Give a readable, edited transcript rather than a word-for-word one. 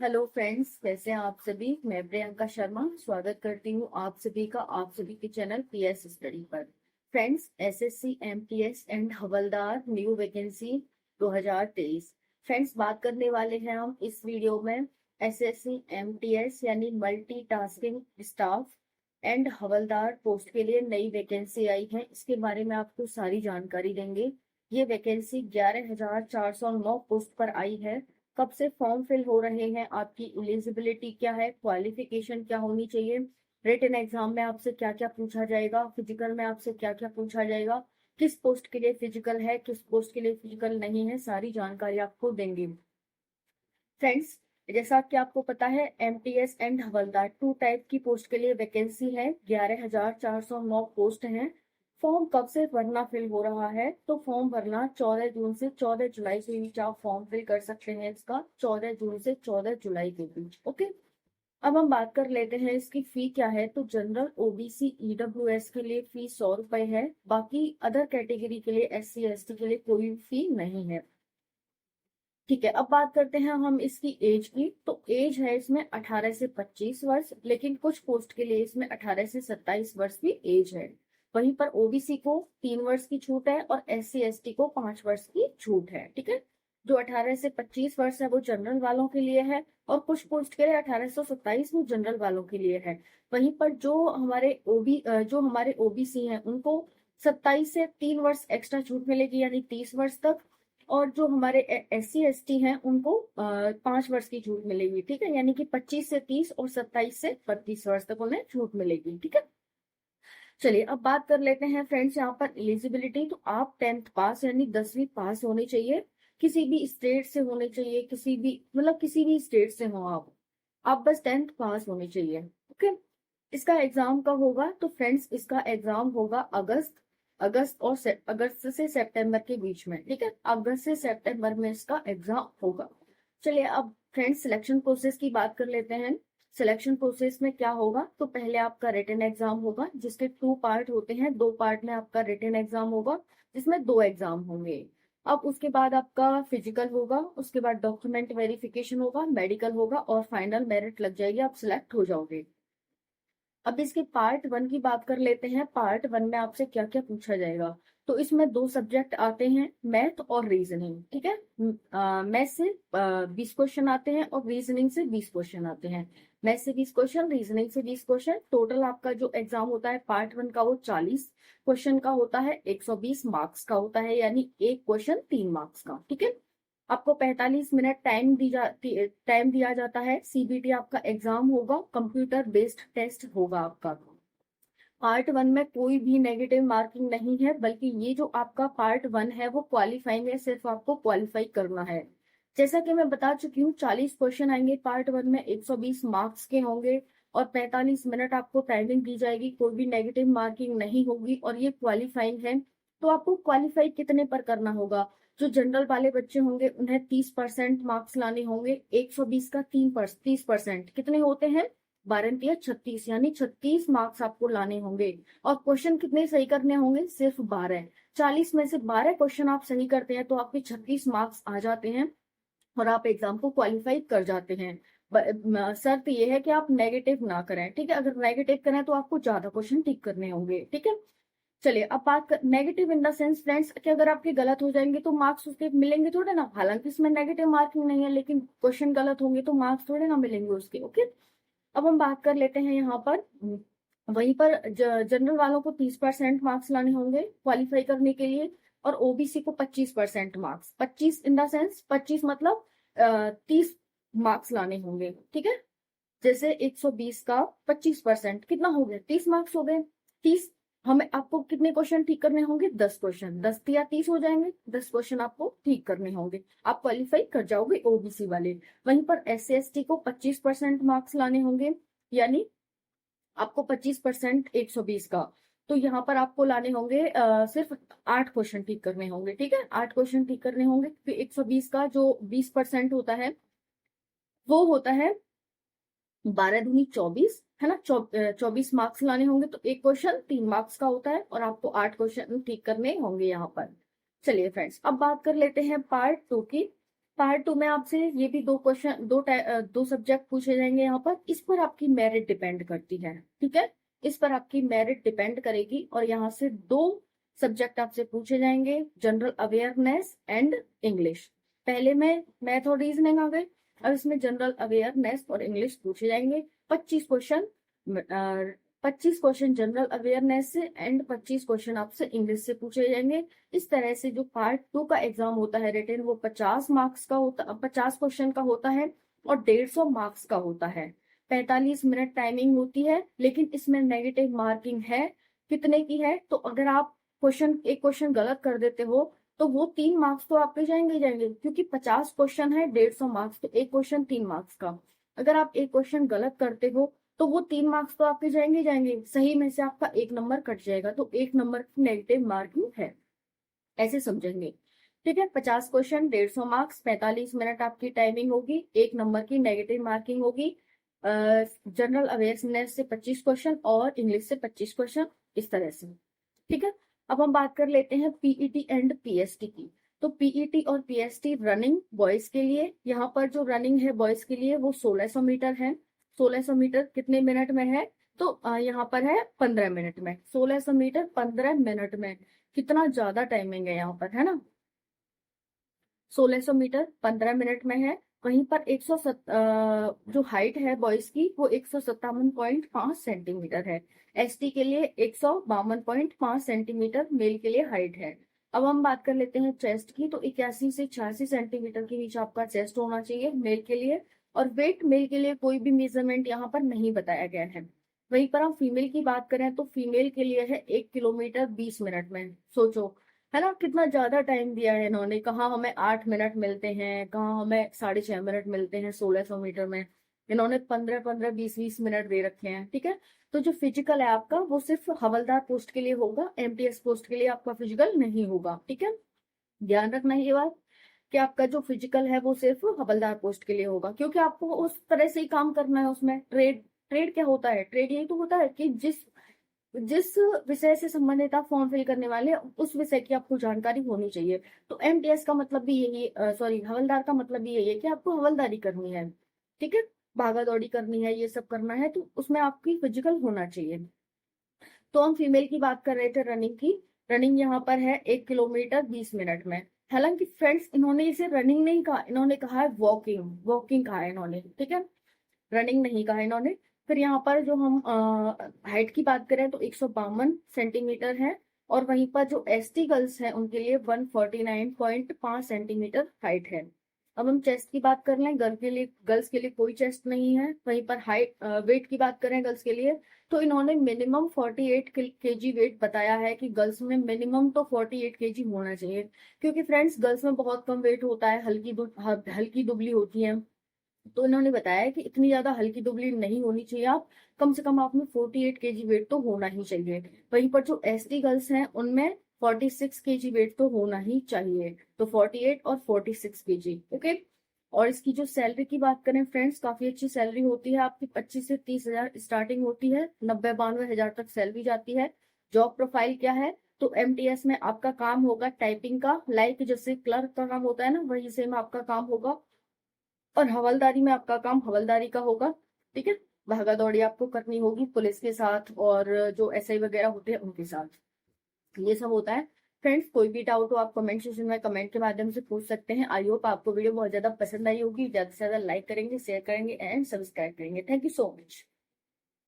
Hello friends, कैसे हैं आप सभी। मैं प्रियंका शर्मा स्वागत करती हूँ आप सभी का आप सभी के चैनल पीएस स्टडी पर। Friends, SSC MTS and havildar new vacancy 2023। Friends, बात करने वाले हैं हम इस वीडियो में एसएससी एमटीएस यानी multitasking staff and havildar post के लिए नई वैकेंसी आई है। इसके बारे में आपको सारी जानकारी देंगे। ये वैकेंसी 11,409 पोस्ट पर आई है। कब से फॉर्म फिल हो रहे हैं, आपकी एलिजिबिलिटी क्या है, क्वालिफिकेशन क्या होनी चाहिए, रिटन एग्जाम में आपसे क्या क्या पूछा जाएगा, फिजिकल में आपसे क्या क्या पूछा जाएगा, किस पोस्ट के लिए फिजिकल है, किस पोस्ट के लिए फिजिकल नहीं है, सारी जानकारी आपको देंगे। फ्रेंड्स, जैसा कि आपको पता है एमटीएस एंड हवलदार 2 टाइप की पोस्ट के लिए वैकेंसी है। 11,409 पोस्ट हैं। फॉर्म कब से भरना फिल हो रहा है, तो फॉर्म भरना 14 जून से 14 जुलाई के बीच आप फॉर्म फिल कर सकते हैं। इसका 14 जून से 14 जुलाई के बीच। ओके, अब हम बात कर लेते हैं इसकी फी क्या है। तो जनरल ओबीसी ईडब्ल्यूएस के लिए फी 100 रुपए है। बाकी अदर कैटेगरी के लिए एससी एसटी के लिए कोई फी नहीं है। ठीक है, अब बात करते हैं हम इसकी एज की। तो एज है इसमें 18 से 25 वर्ष, लेकिन कुछ पोस्ट के लिए इसमें 18 से 27 वर्ष की एज है। वहीं पर ओबीसी को 3 वर्ष की छूट है और एससी एसटी को 5 वर्ष की छूट है। ठीक है, जो 18 से 25 वर्ष है वो जनरल वालों के लिए है, और कुछ पोस्ट के लिए 18 से 27 वो जनरल वालों के लिए है। वहीं पर जो हमारे ओबीसी हैं उनको 27 से 3 वर्ष एक्स्ट्रा छूट मिलेगी, यानी 30 वर्ष तक। और जो हमारे एससी एसटी हैं उनको 5 वर्ष की छूट मिलेगी। ठीक है, यानी कि 25 से 30 और 27 से 32 वर्ष तक उन्हें छूट मिलेगी। ठीक है, चलिए अब बात कर लेते हैं फ्रेंड्स यहाँ पर एलिजिबिलिटी। तो आप 10th पास यानी 10वीं पास होनी चाहिए, किसी भी स्टेट से होने चाहिए, किसी भी स्टेट से हो आप बस 10th पास होने चाहिए। ओके, इसका एग्जाम कब होगा, तो फ्रेंड्स इसका एग्जाम होगा अगस्त से सितंबर के बीच में। ठीक है, अगस्त से सितंबर में इसका एग्जाम होगा। चलिए अब फ्रेंड्स सिलेक्शन प्रोसेस की बात कर लेते हैं। सिलेक्शन प्रोसेस में क्या होगा, तो पहले आपका रिटन एग्जाम होगा जिसके 2 पार्ट होते हैं। 2 पार्ट में आपका रिटन एग्जाम होगा जिसमें 2 एग्जाम होंगे। अब उसके बाद आपका फिजिकल होगा, उसके बाद डॉक्यूमेंट वेरिफिकेशन होगा, मेडिकल होगा और फाइनल मेरिट लग जाएगी, आप सिलेक्ट हो जाओगे। अब इसके पार्ट 1 की बात कर लेते हैं। पार्ट 1 में आपसे क्या क्या पूछा जाएगा, तो इसमें 2 सब्जेक्ट आते हैं, मैथ और रीजनिंग। ठीक है, मैथ से 20 क्वेश्चन आते हैं और रीजनिंग से 20 क्वेश्चन आते हैं। मैथ से 20 क्वेश्चन, रीजनिंग से 20 क्वेश्चन। टोटल आपका जो एग्जाम होता है पार्ट 1 का वो 40 क्वेश्चन का होता है, 120 मार्क्स का होता है, यानी एक क्वेश्चन 3 मार्क्स का। ठीक है, आपको 45 मिनट टाइम दिया जाता है। सीबीटी आपका एग्जाम होगा, कंप्यूटर बेस्ड टेस्ट होगा आपका। पार्ट 1 में कोई भी नेगेटिव मार्किंग नहीं है, बल्कि ये जो आपका पार्ट 1 है वो क्वालिफाइंग है, सिर्फ आपको क्वालिफाई करना है। जैसा कि मैं बता चुकी हूँ 40 क्वेश्चन आएंगे पार्ट 1 में, 120 मार्क्स के होंगे और 45 मिनट आपको टाइमिंग दी जाएगी। कोई भी नेगेटिव मार्किंग नहीं होगी और ये क्वालिफाइंग है। तो आपको क्वालिफाई कितने पर करना होगा, जो जनरल वाले बच्चे होंगे उन्हें 30% मार्क्स लाने होंगे। 120 का 30% कितने होते हैं, 12 36, यानी 36 मार्क्स आपको लाने होंगे। और क्वेश्चन कितने सही करने होंगे, सिर्फ 12। 40 में से 12 क्वेश्चन आप सही करते हैं तो आपके 36 मार्क्स आ जाते हैं और आप एग्जाम को क्वालिफाई कर जाते हैं। शर्त यह है कि आप नेगेटिव ना करें। ठीक है, अगर नेगेटिव करें तो आपको ज्यादा क्वेश्चन ठीक करने होंगे। ठीक है, चलिए अब बात कर negative in the sense friends कि अगर आपके गलत हो जाएंगे तो मार्क्स उसके मिलेंगे थोड़े ना। हालांकि इसमें नेगेटिव मार्किंग नहीं है, लेकिन क्वेश्चन गलत होंगे तो मार्क्स थोड़े ना मिलेंगे उसके। ओके, अब हम बात कर लेते हैं यहाँ पर वहीं पर जनरल वालों को 30% मार्क्स लाने होंगे क्वालिफाई करने के लिए, और ओबीसी को 25% मार्क्स। 25 इन द सेंस 25 मतलब 30 मार्क्स लाने होंगे। ठीक है, जैसे 120 का 25% कितना हो गया, 30 मार्क्स हो गए। 30 हमें आपको कितने क्वेश्चन ठीक करने होंगे, 10 क्वेश्चन। 10 या 30 हो जाएंगे, 10 क्वेश्चन आपको ठीक करने होंगे, आप क्वालिफाई कर जाओगे ओबीसी वाले। वहीं पर एस सी एस टी को 25% मार्क्स लाने होंगे, यानी आपको 25% 120 का। तो यहाँ पर आपको लाने होंगे सिर्फ 8 क्वेश्चन ठीक करने होंगे। ठीक है, 8 क्वेश्चन ठीक करने होंगे क्योंकि 120 का जो 20% होता है वो होता है 12 दूनी 24, है ना। 24 मार्क्स लाने होंगे, तो एक क्वेश्चन 3 मार्क्स का होता है और आपको 8 क्वेश्चन ठीक करने होंगे यहाँ पर। चलिए फ्रेंड्स, अब बात कर लेते हैं पार्ट 2 की। पार्ट 2 में आपसे ये भी दो क्वेश्चन, दो सब्जेक्ट पूछे जाएंगे यहाँ पर। इस पर आपकी मेरिट डिपेंड करती है, ठीक है, इस पर आपकी मेरिट डिपेंड करेगी। और यहाँ से दो सब्जेक्ट आपसे पूछे जाएंगे, जनरल अवेयरनेस एंड इंग्लिश। पहले में मैथ और रीजनिंग आ गए, अब इसमें जनरल अवेयरनेस और इंग्लिश पूछे जाएंगे। 25 क्वेश्चन जनरल अवेयरनेस से एंड 25 क्वेश्चन आपसे इंग्लिश से पूछे जाएंगे। इस तरह से जो पार्ट 2 का एग्जाम होता है रिटन, वो 50 मार्क्स का होता, 50 क्वेश्चन का होता है और 150 मार्क्स का होता है। 45 मिनट टाइमिंग होती है, लेकिन इसमें नेगेटिव मार्किंग है। कितने की है? तो अगर आप एक क्वेश्चन गलत कर देते हो तो वो 3 मार्क्स तो आपके जाएंगे ही जाएंगे, क्योंकि 50 क्वेश्चन है, 150 मार्क्स, तो एक क्वेश्चन 3 मार्क्स का। अगर आप एक क्वेश्चन गलत करते हो तो वो 3 मार्क्स तो आपके जाएंगे ही जाएंगे, सही में से आपका 1 नंबर कट जाएगा, तो 1 नंबर की नेगेटिव मार्किंग है, ऐसे समझेंगे। ठीक है, 50 क्वेश्चन, 150 मार्क्स, 45 मिनट आपकी टाइमिंग होगी, 1 नंबर की नेगेटिव मार्किंग होगी। जनरल अवेयरनेस से 25 क्वेश्चन और इंग्लिश से 25 क्वेश्चन, इस तरह से। ठीक है, अब हम बात कर लेते हैं पीईटी एंड पीएसटी की। तो पीईटी और पीएसटी रनिंग बॉयज के लिए, यहाँ पर जो रनिंग है बॉयज के लिए वो 1600 मीटर है। 1600 मीटर कितने मिनट में है? तो यहाँ पर है 15 मिनट में। 1600 मीटर 15 मिनट में, कितना ज्यादा टाइमिंग है यहाँ पर, है ना। 1600 मीटर 15 मिनट में है। वहीं पर जो हाइट है बॉयज की वो 157.5 सेंटीमीटर है। एसटी के लिए 152.5 सेंटीमीटर मेल के लिए हाइट है। अब हम बात कर लेते हैं चेस्ट की। तो 81 से 86 सेंटीमीटर के बीच आपका चेस्ट होना चाहिए मेल के लिए। और वेट मेल के लिए कोई भी मेजरमेंट यहाँ पर नहीं बताया गया है। वहीं पर हम फीमेल की बात करें तो फीमेल के लिए है 1 किलोमीटर 20 मिनट में। सोचो, है ना, कितना ज्यादा टाइम दिया है इन्होंने। कहाँ हमें 8 मिनट मिलते हैं, कहाँ हमें 6.5 मिनट मिलते हैं 1600 मीटर में। इन्होंने 15-15, 20-20 मिनट दे रखे हैं। ठीक है, तो जो फिजिकल है आपका वो सिर्फ हवलदार पोस्ट के लिए होगा, एमटीएस पोस्ट के लिए आपका फिजिकल नहीं होगा। ठीक है, ध्यान रखना ये बात कि आपका जो फिजिकल है वो सिर्फ हवलदार पोस्ट के लिए होगा, क्योंकि आपको उस तरह से ही काम करना है उसमें। ट्रेड ट्रेड क्या होता है? ट्रेड यही तो होता है कि जिस जिस विषय से संबंधित आप फॉर्म फिल करने वाले हैं, उस विषय की आपको जानकारी होनी चाहिए। तो एमटीएस का मतलब भी यही, सॉरी, हवलदार का मतलब भी यही है कि आपको हवलदारी करनी है। ठीक है, भागा दौड़ी करनी है, ये सब करना है, तो उसमें आपकी फिजिकल होना चाहिए। तो हम फीमेल की बात कर रहे थे रनिंग की। रनिंग यहाँ पर है 1 किलोमीटर 20 मिनट में। हालांकि फ्रेंड्स इन्होंने इसे रनिंग नहीं कहा, इन्होंने कहा है वॉकिंग। वॉकिंग कहा है इन्होंने, ठीक है, रनिंग नहीं कहा इन्होंने। फिर यहाँ पर जो हम हाइट की बात करें तो 152 सेंटीमीटर है। और वहीं पर जो एसटी गर्ल्स हैं उनके लिए 149.5 सेंटीमीटर हाइट है। अब हम चेस्ट की बात कर लें, गर्ल्स के लिए कोई चेस्ट नहीं है। वहीं पर हाइट वेट की बात करें गर्ल्स के लिए, तो इन्होंने मिनिमम 48 केजी वेट बताया है कि गर्ल्स में मिनिमम तो 48 केजी होना चाहिए। क्योंकि फ्रेंड्स गर्ल्स में बहुत कम वेट होता है, हल्की दुबली होती है। तो इन्होंने बताया कि इतनी ज्यादा हल्की दुबली नहीं होनी चाहिए, आप कम से कम आप में 48 केजी वेट तो होना ही चाहिए। वहीं पर जो एसटी गर्ल्स हैं उनमें 46 केजी वेट तो होना ही चाहिए। तो 48 और 46 केजी, ओके। और इसकी जो सैलरी की बात करें फ्रेंड्स, काफी अच्छी सैलरी होती है आपकी। 25 से 30 हजार स्टार्टिंग होती है, 90-92 हजार तक सैलरी जाती है। जॉब प्रोफाइल क्या है? तो एमटीएस में आपका काम होगा टाइपिंग का, लाइक जैसे क्लर्क का काम होता है ना, वही सेम आपका काम होगा। और हवलदारी में आपका काम हवलदारी का होगा। ठीक है, भागा दौड़ी आपको करनी होगी पुलिस के साथ और जो एसआई वगैरह होते हैं उनके साथ, ये सब होता है। फ्रेंड्स, कोई भी डाउट हो आप कमेंट सेक्शन में कमेंट के माध्यम से पूछ सकते हैं। आई होप आपको वीडियो बहुत ज्यादा पसंद आई होगी। ज्यादा से ज्यादा लाइक करेंगे, शेयर करेंगे एंड सब्सक्राइब करेंगे। Thank you so much.